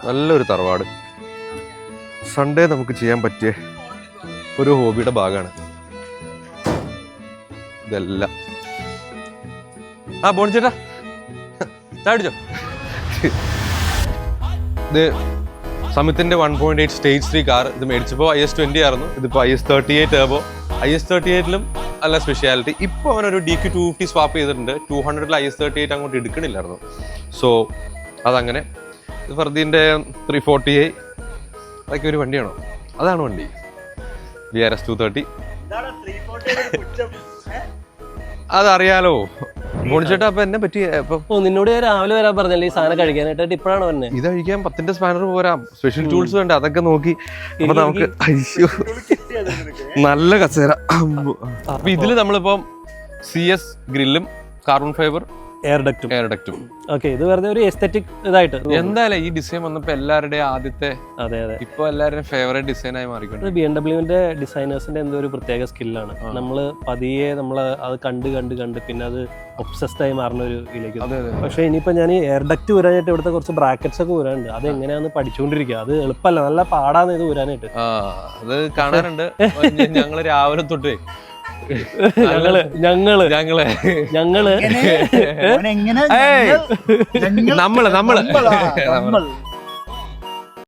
നല്ലൊരു തറവാട്. സൺഡേ നമുക്ക് ചെയ്യാൻ പറ്റിയ ഒരു ഹോബിയുടെ ഭാഗമാണ് ഇതെല്ലാം. ബോണിച്ചേട്ടാ ചാടിച്ചോ. ഇത് സമിത്തിന്റെ 1.8 സ്റ്റേജ് 3 കാർ. ഇത് മേടിച്ചപ്പോൾ IS20 ആയിരുന്നു. ഇതിപ്പോൾ IS38 ടർബോ. IS38ലും നല്ല സ്പെഷ്യാലിറ്റി. ഇപ്പോൾ അവനൊരു DQ250 സ്വാപ്പ് ചെയ്തിട്ടുണ്ട്. 200ൽ IS38 അങ്ങോട്ട് എടുക്കണില്ലായിരുന്നു. സോ അതങ്ങനെ. ഇത് ഫർദീൻ്റെ 340i അതൊക്കെ ഒരു വണ്ടിയാണോ? അതാണ് വണ്ടി. VRS 230. അതറിയാലോ മോണിച്ചേട്ടാ. അപ്പൊ എന്നെ പറ്റി നിന്നോട് രാവിലെ വരാൻ പറഞ്ഞല്ലേ ഈ സാധനം കഴിക്കാനായിട്ട്. ഇപ്പോഴാണ് പറഞ്ഞത് ഇത് കഴിക്കാൻ 10ന്റെ സ്പാനർ പോരാ, സ്പെഷ്യൽ ടൂൾസ് വേണ്ട. അതൊക്കെ നോക്കി അപ്പൊ നമുക്ക് അയ്യോ നല്ല കസേര. അപ്പൊ ഇതില് നമ്മളിപ്പം CS ഗ്രില്ലും കാർബൺ ഫൈബർ എയർ ഡക്റ്റും. ഓക്കെ, ഇത് വെറുതെ ഒരു എസ്തെറ്റിക് ഇതായിട്ട്. എന്തായാലും ഈ ഡിസൈൻ വന്നപ്പോ എല്ലാവരുടെയും ആദ്യത്തെ ഇപ്പൊ എല്ലാവരുടെയും ഫേവറേറ്റ് ഡിസൈൻ ആയി മാറിക്കൊണ്ട്. BMW ഡിസൈനേഴ്സിന്റെ എന്തോ ഒരു പ്രത്യേക സ്കില്ലാണ്. നമ്മള് പതിയെ അത് കണ്ട് പിന്നെ അത് ഒബ്സസ്ഡ് ആയി മാറുന്ന ഒരു ഇതിലേക്ക്. പക്ഷെ ഇനിയിപ്പോ ഞാൻ ഈ എയർ ഡക്റ്റ് ഊരാനായിട്ട് ഇവിടുത്തെ കുറച്ച് ബ്രാക്കറ്റ്സ് ഒക്കെ ഊരാനുണ്ട്. അത് എങ്ങനെയാന്ന് പഠിച്ചുകൊണ്ടിരിക്കുക. അത് എളുപ്പമല്ല, നല്ല പാടാന്ന് ഇത് ഊരാനായിട്ട്. അത് കാണാറുണ്ട്. ഞങ്ങള് രാവിലെ തൊട്ടേ നമ്മള്